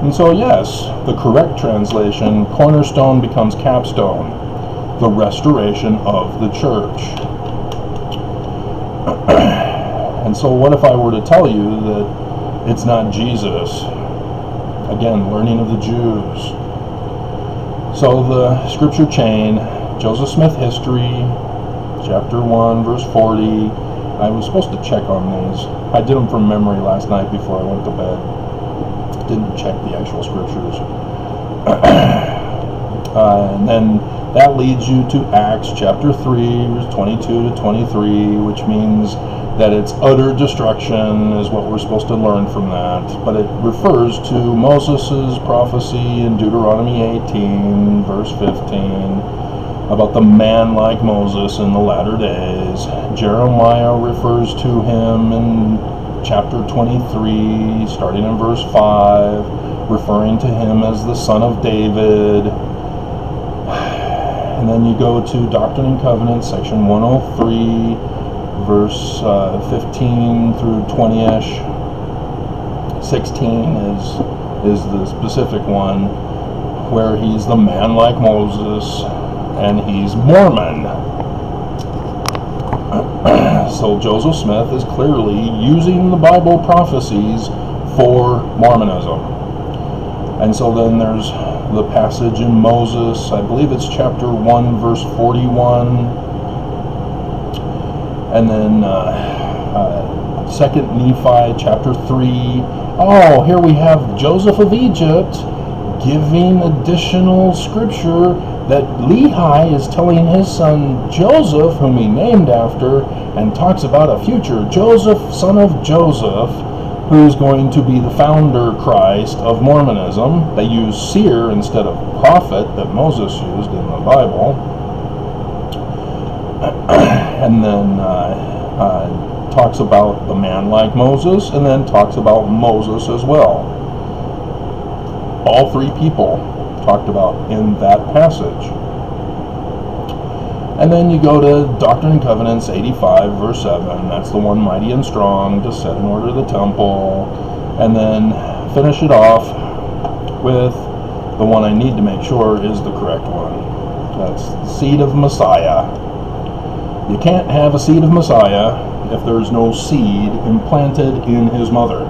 And so yes, the correct translation, cornerstone becomes capstone, the restoration of the church. And so what if I were to tell you that it's not Jesus? Again, learning of the Jews. So the scripture chain, Joseph Smith History, chapter 1, verse 40. I was supposed to check on these. I did them from memory last night before I went to bed. Didn't check the actual scriptures. And then that leads you to Acts chapter 3, verse 22 to 23, which means that it's utter destruction is what we're supposed to learn from that. But it refers to Moses' prophecy in Deuteronomy 18, verse 15, about the man like Moses in the latter days. Jeremiah refers to him in chapter 23, starting in verse 5, referring to him as the son of David. And then you go to Doctrine and Covenants, section 103, verse 15 through 20-ish. 16 is the specific one where he's the man like Moses, and he's Mormon. So Joseph Smith is clearly using the Bible prophecies for Mormonism. And so then there's the passage in Moses, I believe it's chapter 1, verse 41. And then 2nd Nephi chapter 3. Oh, here we have Joseph of Egypt giving additional scripture that Lehi is telling his son Joseph, whom he named after, and talks about a future Joseph, son of Joseph, who's going to be the founder Christ of Mormonism. They use seer instead of prophet that Moses used in the Bible. And then talks about the man like Moses, and then talks about Moses as well. All three people talked about in that passage. And then you go to Doctrine and Covenants 85, verse 7. That's the one mighty and strong to set in order the temple. And then finish it off with the one I need to make sure is the correct one. That's the seed of Messiah. You can't have a seed of Messiah if there's no seed implanted in his mother.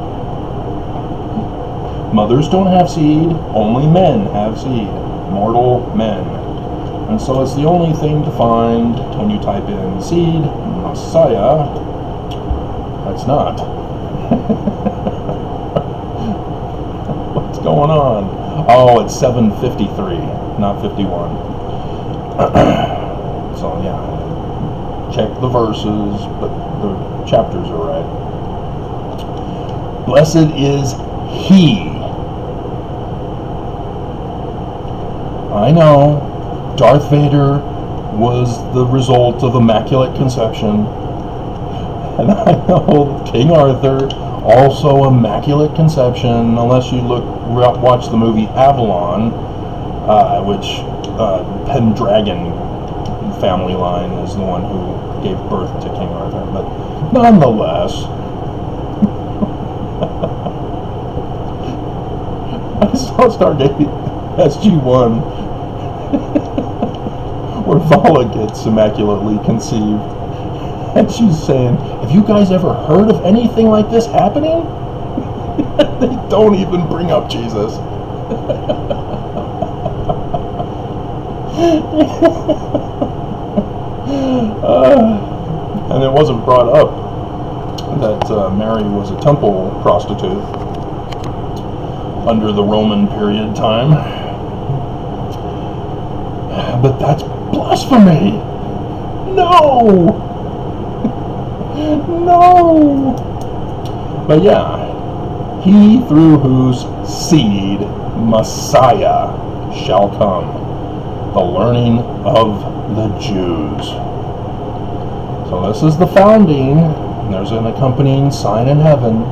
Mothers don't have seed, only men have seed, mortal men. And so it's the only thing to find when you type in seed, Messiah. That's not. What's going on? Oh, it's 753, not 51. So yeah. Check the verses, but the chapters are right. Blessed is he. I know, Darth Vader was the result of Immaculate Conception. And I know King Arthur, also Immaculate Conception, unless you watch the movie Avalon, which Pendragon family line is the one who gave birth to King Arthur, but nonetheless, I saw Stargate SG-1 where Vala gets immaculately conceived, and she's saying, have you guys ever heard of anything like this happening? They don't even bring up Jesus. And it wasn't brought up that Mary was a temple prostitute under the Roman period time. But that's blasphemy! No! No! But yeah, he through whose seed Messiah shall come, the learning of the Jews. So this is the founding. There's an accompanying sign in heaven.